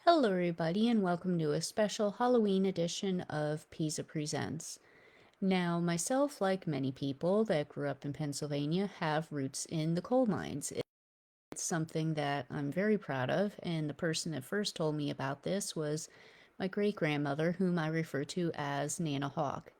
Hello, everybody, and welcome to a special Halloween edition of Pisa Presents. Now, myself, like many people that grew up in Pennsylvania, have roots in the coal mines. It's something that I'm very proud of, and the person that first told me about this was my great grandmother, whom I refer to as Nana Hawk.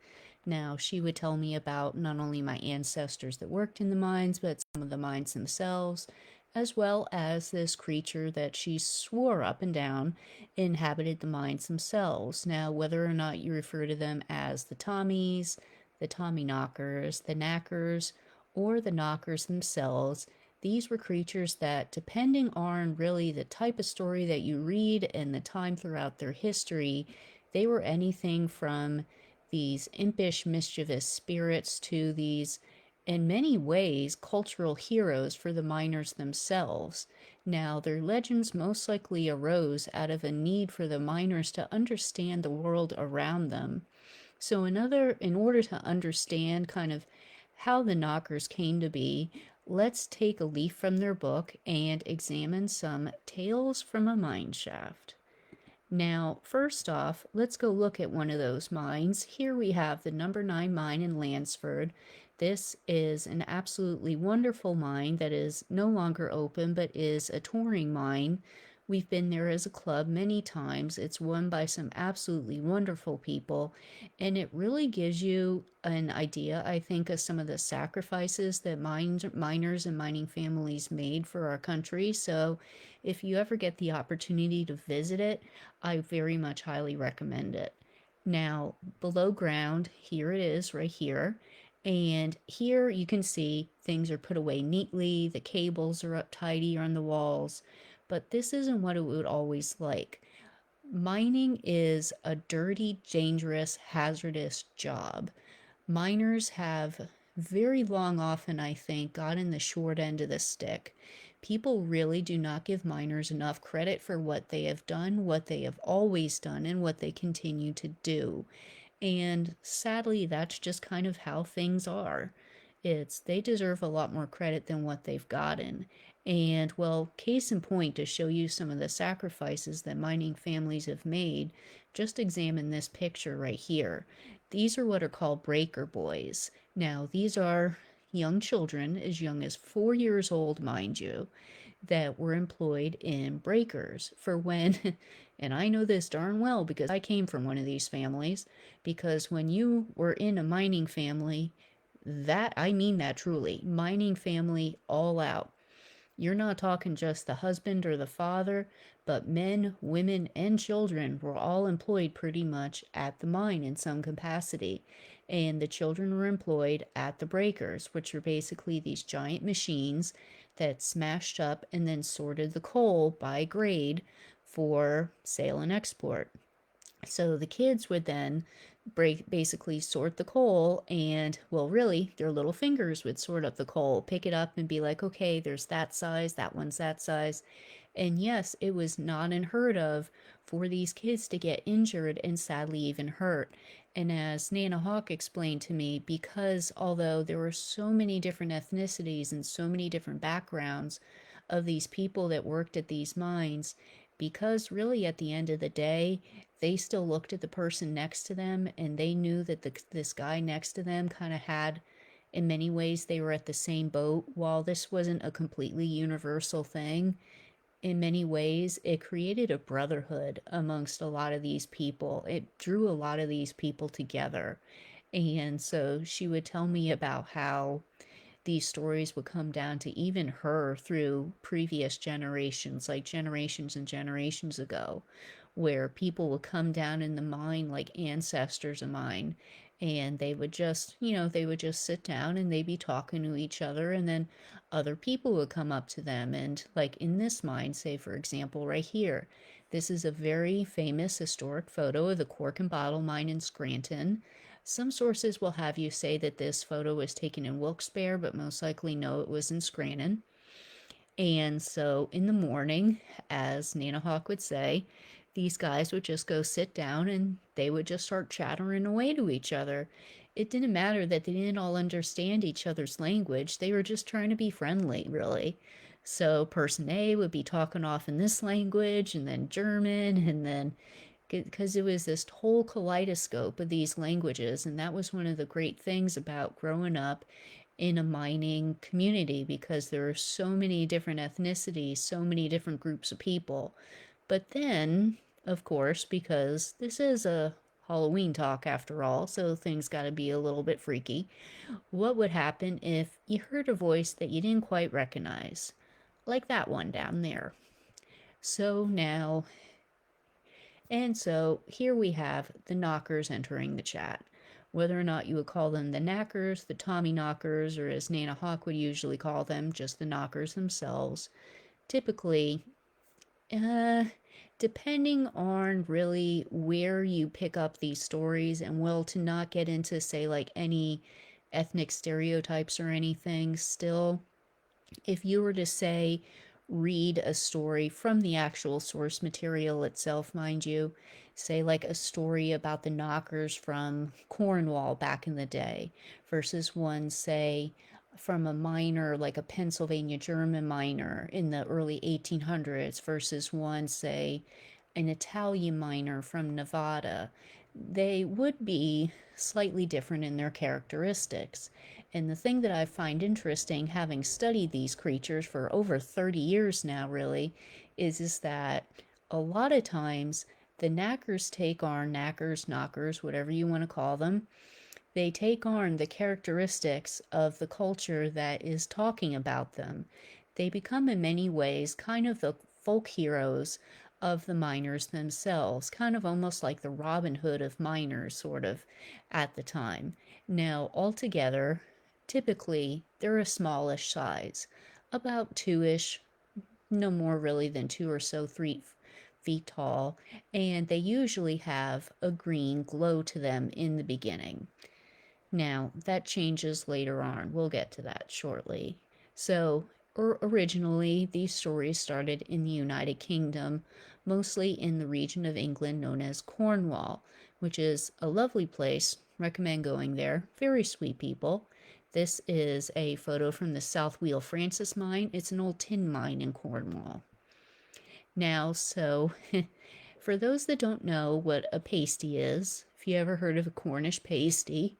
Now, she would tell me about not only my ancestors that worked in the mines, but some of the mines themselves, as well as this creature that she swore up and down inhabited the mines themselves. Now, whether or not you refer to them as the Tommies, the Tommyknockers, the knackers, or the knockers themselves, these were creatures that, depending on really the type of story that you read and the time throughout their history, they were anything from these impish, mischievous spirits to these, in many ways, cultural heroes for the miners themselves. Now, their legends most likely arose out of a need for the miners to understand the world around them. So, in order to understand kind of how the Knockers came to be, let's take a leaf from their book and examine some tales from a mine shaft. Now, first off, let's go look at one of those mines. Here we have the number 9 mine in Lansford. This is an absolutely wonderful mine that is no longer open but is a touring mine. We've been there as a club many times. It's run by some absolutely wonderful people, and it really gives you an idea, I think, of some of the sacrifices that miners and mining families made for our country. So, if you ever get the opportunity to visit it, I very much highly recommend it. Now, below ground, here it is right here. And here you can see things are put away neatly, the cables are up tidy on the walls, but this isn't what it would always like. Mining is a dirty, dangerous, hazardous job. Miners have very long often, I think, gotten the short end of the stick. People really do not give miners enough credit for what they have done, what they have always done, and what they continue to do. And sadly, that's just kind of how things are. They deserve a lot more credit than what they've gotten. And well, case in point, to show you some of the sacrifices that mining families have made, just examine this picture right here. These are what are called breaker boys. Now, these are young children, as young as 4 years old, mind you, that were employed in breakers for when, and I know this darn well because I came from one of these families, because when you were in a mining family, that, I mean that truly, mining family all out. You're not talking just the husband or the father, but men, women, and children were all employed pretty much at the mine in some capacity. And the children were employed at the breakers, which are basically these giant machines that smashed up and then sorted the coal by grade for sale and export. So the kids would then basically sort the coal, and well, really, their little fingers would sort up the coal, pick it up, and be like, okay, there's that size, that one's that size. And yes, it was not unheard of for these kids to get injured and sadly even hurt. And as Nana Hawk explained to me, because although there were so many different ethnicities and so many different backgrounds of these people that worked at these mines, because really at the end of the day, they still looked at the person next to them and they knew that this guy next to them kind of had, in many ways, they were at the same boat. While this wasn't a completely universal thing, in many ways, it created a brotherhood amongst a lot of these people. It drew a lot of these people together. And so she would tell me about how these stories would come down to even her through previous generations, like generations and generations ago, where people would come down in the mine like ancestors of mine, and they would just sit down and they'd be talking to each other, and then other people would come up to them. And like in this mine, say for example right here, this is a very famous historic photo of the cork and bottle mine in Scranton. Some sources will have you say that this photo was taken in Wilkes-Barre, but most likely no, it was in Scranton. And so in the morning, as Nana Hawk would say, these guys would just go sit down and they would just start chattering away to each other. It didn't matter that they didn't all understand each other's language. They were just trying to be friendly, really. So person A would be talking off in this language and then German and then because it was this whole kaleidoscope of these languages. And that was one of the great things about growing up in a mining community because there are so many different ethnicities, so many different groups of people. But then, of course, because this is a Halloween talk after all, so things got to be a little bit freaky. What would happen if you heard a voice that you didn't quite recognize? Like that one down there. So now, and so here we have the knockers entering the chat. Whether or not you would call them the knackers, the Tommyknockers, or as Nana Hawk would usually call them, just the knockers themselves. Typically, uh, depending on really where you pick up these stories, and well, to not get into, say, like any ethnic stereotypes or anything, still, if you were to say, read a story from the actual source material itself, mind you, say like a story about the knockers from Cornwall back in the day versus one, say, from a miner like a Pennsylvania German miner in the early 1800s versus one, say, an Italian miner from Nevada, they would be slightly different in their characteristics. And the thing that I find interesting, having studied these creatures for over 30 years now, really, is that a lot of times the knackers take on knackers, knockers, whatever you want to call them. They take on the characteristics of the culture that is talking about them. They become, in many ways, kind of the folk heroes of the miners themselves, kind of almost like the Robin Hood of miners, sort of, at the time. Now, altogether, typically, they're a smallish size, about two-ish, no more really than 2 or so, 3 feet tall, and they usually have a green glow to them in the beginning. Now, that changes later on. We'll get to that shortly. So, originally, these stories started in the United Kingdom, mostly in the region of England known as Cornwall, which is a lovely place. Recommend going there. Very sweet people. This is a photo from the South Wheel Francis mine. It's an old tin mine in Cornwall. Now, so for those that don't know what a pasty is, if you ever heard of a Cornish pasty,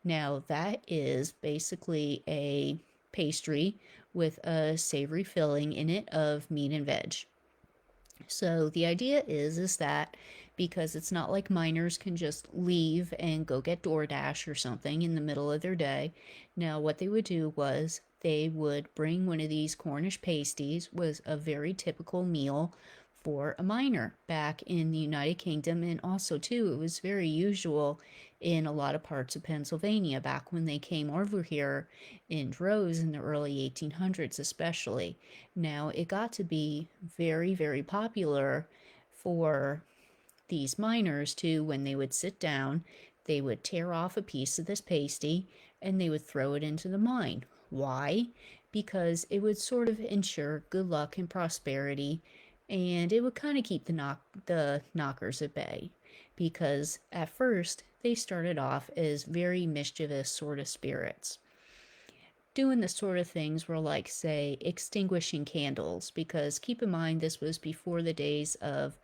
now that is basically a pastry with a savory filling in it of meat and veg. So the idea is that because it's not like miners can just leave and go get DoorDash or something in the middle of their day. Now what they would do was they would bring one of these Cornish pasties, was a very typical meal for a miner back in the United Kingdom, and also too it was very usual in a lot of parts of Pennsylvania back when they came over here in droves in the early 1800s especially. Now it got to be very, very popular for these miners too. When they would sit down, they would tear off a piece of this pasty and they would throw it into the mine. Why? Because it would sort of ensure good luck and prosperity, and it would kind of keep the knockers at bay. Because at first they started off as very mischievous sort of spirits, doing the sort of things where, like, say, extinguishing candles, because keep in mind this was before the days of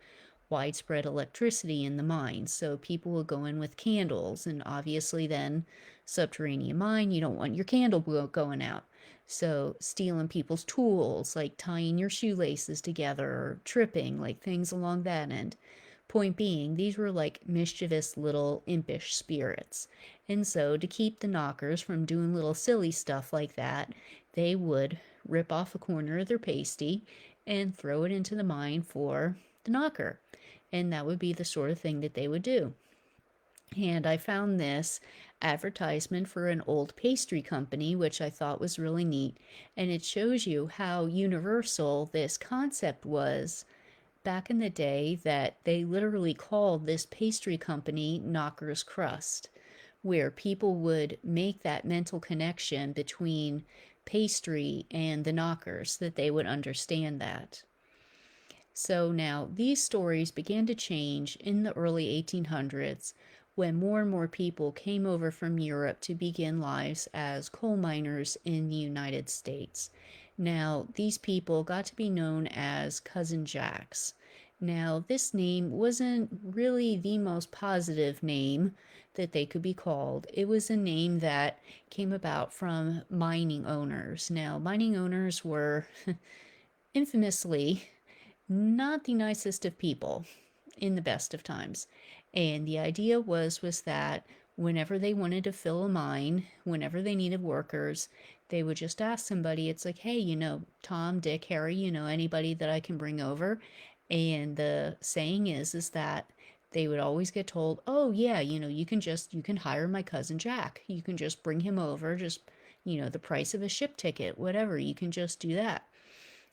widespread electricity in the mines, so people would go in with candles, and obviously then subterranean mine, you don't want your candle going out. So stealing people's tools, like tying your shoelaces together or tripping, like things along that end. Point being, these were like mischievous little impish spirits. And so to keep the knockers from doing little silly stuff like that, they would rip off a corner of their pasty and throw it into the mine for the knocker. And that would be the sort of thing that they would do. And I found this advertisement for an old pastry company, which I thought was really neat. And it shows you how universal this concept was back in the day, that they literally called this pastry company Knockers Crust, where people would make that mental connection between pastry and the knockers, that they would understand that. So now these stories began to change in the early 1800s when more and more people came over from Europe to begin lives as coal miners in the United States. Now, these people got to be known as Cousin Jacks. Now, this name wasn't really the most positive name that they could be called. It was a name that came about from mining owners. Now, mining owners were infamously not the nicest of people in the best of times. And the idea was that whenever they wanted to fill a mine, whenever they needed workers, they would just ask somebody. It's like, hey, Tom, Dick, Harry, anybody that I can bring over. And the saying is that they would always get told, oh yeah, you can hire my cousin Jack. You can just bring him over, just the price of a ship ticket, whatever. You can just do that.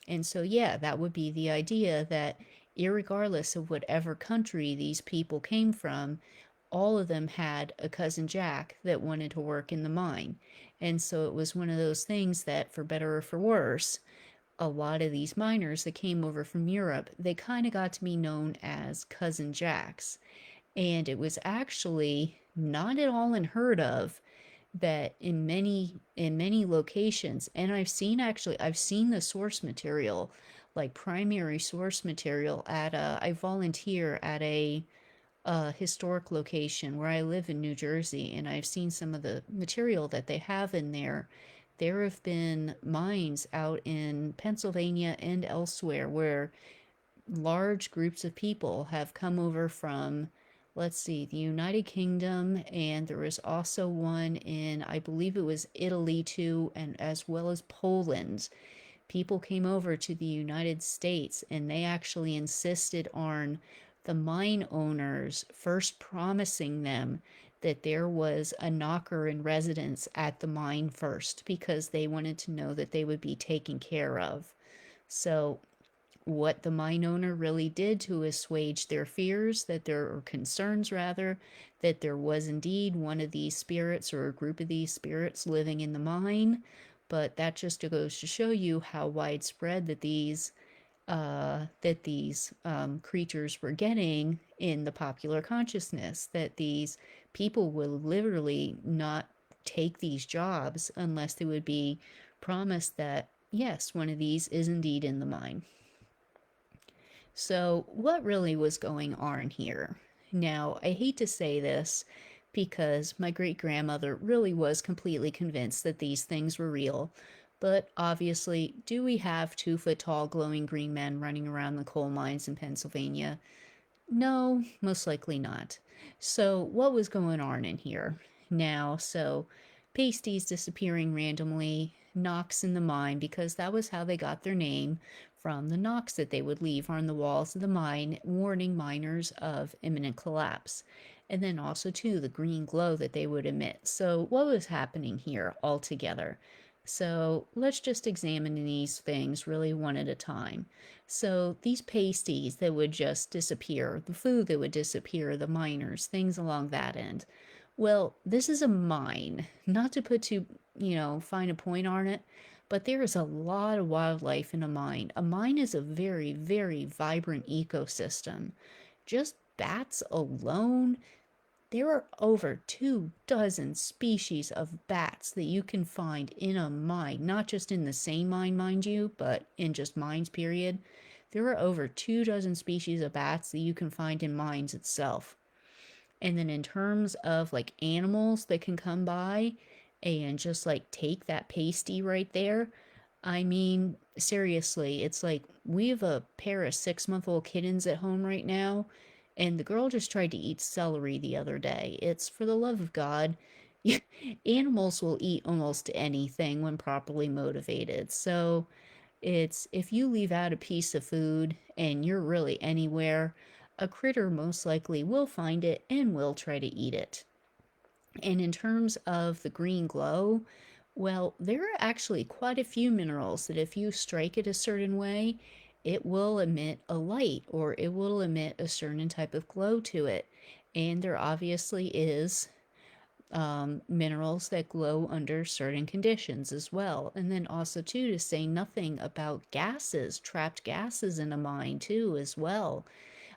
And so, yeah, that would be the idea that irregardless of whatever country these people came from, all of them had a cousin Jack that wanted to work in the mine. And so it was one of those things that, for better or for worse, a lot of these miners that came over from Europe, they kind of got to be known as cousin Jacks. And it was actually not at all unheard of that in many locations, and I've seen the source material, like primary source material at I volunteer at a historic location where I live in New Jersey, and I've seen some of the material that they have in there. There have been mines out in Pennsylvania and elsewhere where large groups of people have come over from, let's see, the United Kingdom, and there was also one in, I believe it was Italy too, and as well as Poland. People came over to the United States and they actually insisted on the mine owners first promising them that there was a knocker in residence at the mine first because they wanted to know that they would be taken care of. So what the mine owner really did to assuage their fears, or concerns rather, that there was indeed one of these spirits or a group of these spirits living in the mine. But that just goes to show you how widespread that these creatures were getting in the popular consciousness. That these people would literally not take these jobs unless they would be promised that yes, one of these is indeed in the mine. So, what really was going on here? Now, I hate to say this because my great grandmother really was completely convinced that these things were real. But obviously, do we have 2 foot tall glowing green men running around the coal mines in Pennsylvania? No, most likely not. So, what was going on in here? Now, so pasties disappearing randomly, knocks in the mine, because that was how they got their name from the knocks that they would leave on the walls of the mine, warning miners of imminent collapse. And then also, too, the green glow that they would emit. So, what was happening here altogether? So let's just examine these things really one at a time. So these pasties that would just disappear, the food that would disappear, the miners, things along that end. Well, this is a mine. Not to put too, fine a point on it, but there is a lot of wildlife in a mine. A mine is a very, very vibrant ecosystem. Just bats alone, there are over 24 species of bats that you can find in a mine, not just in the same mine, mind you, but in just mines, period. There are over 24 species of bats that you can find in mines itself. And then in terms of like animals that can come by and just like take that pasty right there, I mean, seriously, it's like we have a pair of 6-month-old kittens at home right now, and the girl just tried to eat celery the other day. It's for the love of God. Animals will eat almost anything when properly motivated. So it's if you leave out a piece of food and you're really anywhere, a critter most likely will find it and will try to eat it. And in terms of the green glow, well, there are actually quite a few minerals that if you strike it a certain way, it will emit a light or it will emit a certain type of glow to it. And there obviously is minerals that glow under certain conditions as well. And then also, too, to say nothing about gases, trapped gases in a mine, too, as well.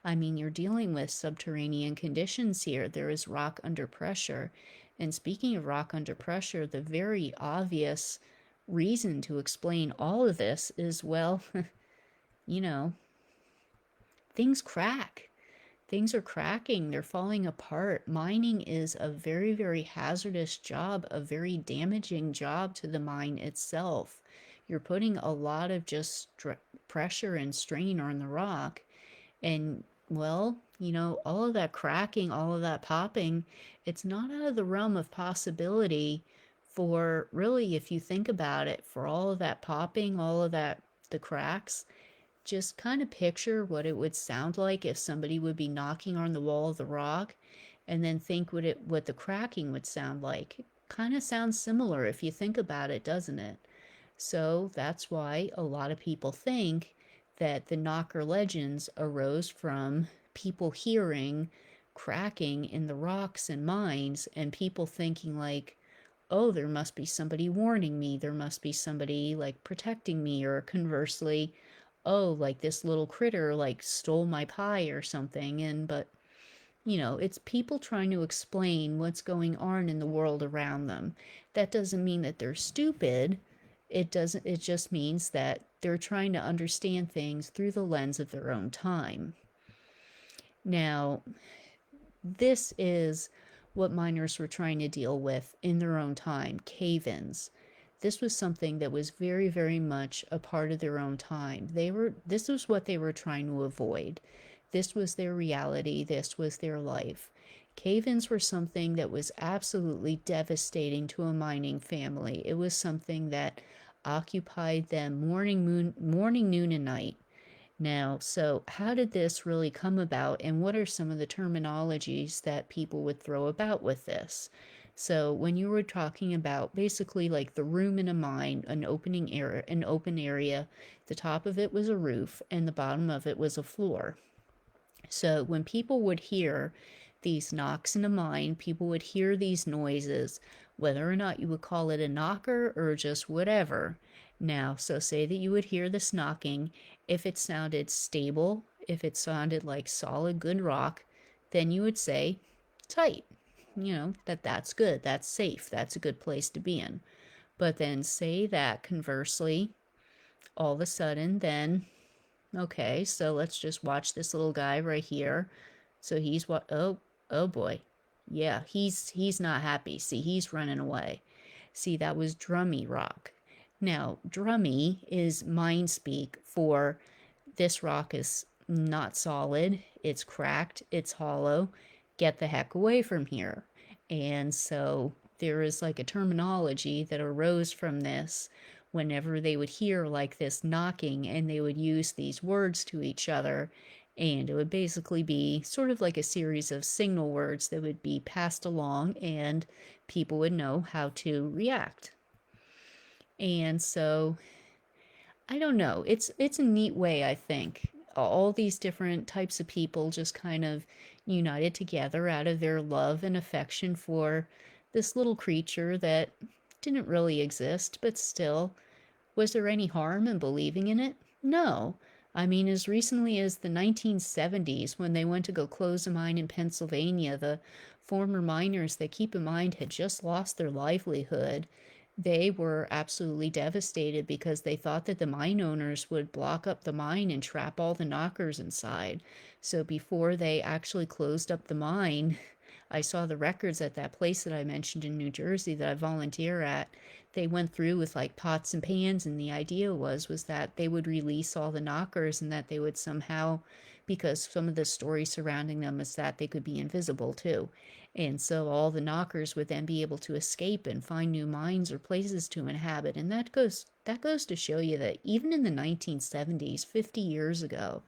I mean, you're dealing with subterranean conditions here. There is rock under pressure. And speaking of rock under pressure, the very obvious reason to explain all of this is, well, you know, things crack. Things are cracking, they're falling apart. Mining is a very, very hazardous job, a very damaging job to the mine itself. You're putting a lot of just pressure and strain on the rock. And, well, all of that cracking, all of that popping, it's not out of the realm of possibility for really, if you think about it, for all of that popping, all of that, the cracks, just kind of picture what it would sound like if somebody would be knocking on the wall of the rock, and then think what the cracking would sound like. It kind of sounds similar if you think about it, doesn't it? So that's why a lot of people think that the knocker legends arose from people hearing cracking in the rocks and mines, and people thinking like, oh, there must be somebody warning me, there must be somebody like protecting me, or conversely, oh, like this little critter like stole my pie or something. And but it's people trying to explain what's going on in the world around them. That doesn't mean that they're stupid. It just means that they're trying to understand things through the lens of their own time. Now, this is what miners were trying to deal with in their own time, cave-ins. This was something that was very, very much a part of their own time. This was what they were trying to avoid. This was their reality. This was their life. Cave-ins were something that was absolutely devastating to a mining family. It was something that occupied them morning, noon, and night. Now, so how did this really come about, and what are some of the terminologies that people would throw about with this? So when you were talking about basically like the room in a mine, an open area, the top of it was a roof and the bottom of it was a floor. So when people would hear these knocks in a mine, people would hear these noises, whether or not you would call it a knocker or just whatever. Now, so say that you would hear this knocking. If it sounded stable, if it sounded like solid, good rock, then you would say tight. That's good, that's safe, that's a good place to be in. But then say that conversely, all of a sudden, then, okay, so let's just watch this little guy right here. So he's what? Oh boy, yeah, he's not happy. See, he's running away. See, that was drummy rock. Now, drummy is mine speak for this rock is not solid, it's cracked, it's hollow, get the heck away from here. And so there is like a terminology that arose from this whenever they would hear like this knocking, and they would use these words to each other, and it would basically be sort of like a series of signal words that would be passed along, and people would know how to react. And so I don't know. It's a neat way, I think. All these different types of people just kind of united together out of their love and affection for this little creature that didn't really exist, but still, was there any harm in believing in it? No. I mean, as recently as the 1970s, when they went to go close a mine in Pennsylvania, the former miners, that keep in mind had just lost their livelihood. They were absolutely devastated because they thought that the mine owners would block up the mine and trap all the knockers inside. So before they actually closed up the mine, I saw the records at that place that I mentioned in New Jersey that I volunteer at. They went through with like pots and pans, and the idea was that they would release all the knockers, and that they would somehow, because some of the story surrounding them is that they could be invisible too. And so all the knockers would then be able to escape and find new mines or places to inhabit. And that goes to show you that even in the 1970s, 50 years ago,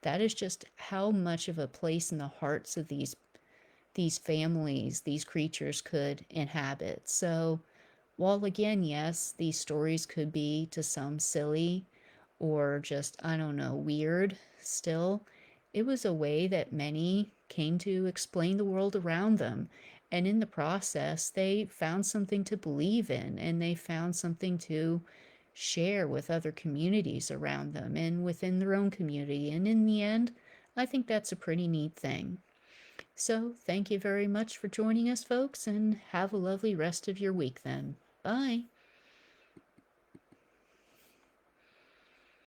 that is just how much of a place in the hearts of these families, these creatures could inhabit. So while again, yes, these stories could be to some silly or just, I don't know, weird, still, it was a way that many came to explain the world around them. And in the process, they found something to believe in, and they found something to share with other communities around them and within their own community. And in the end, I think that's a pretty neat thing. So, thank you very much for joining us, folks, and have a lovely rest of your week then. Bye.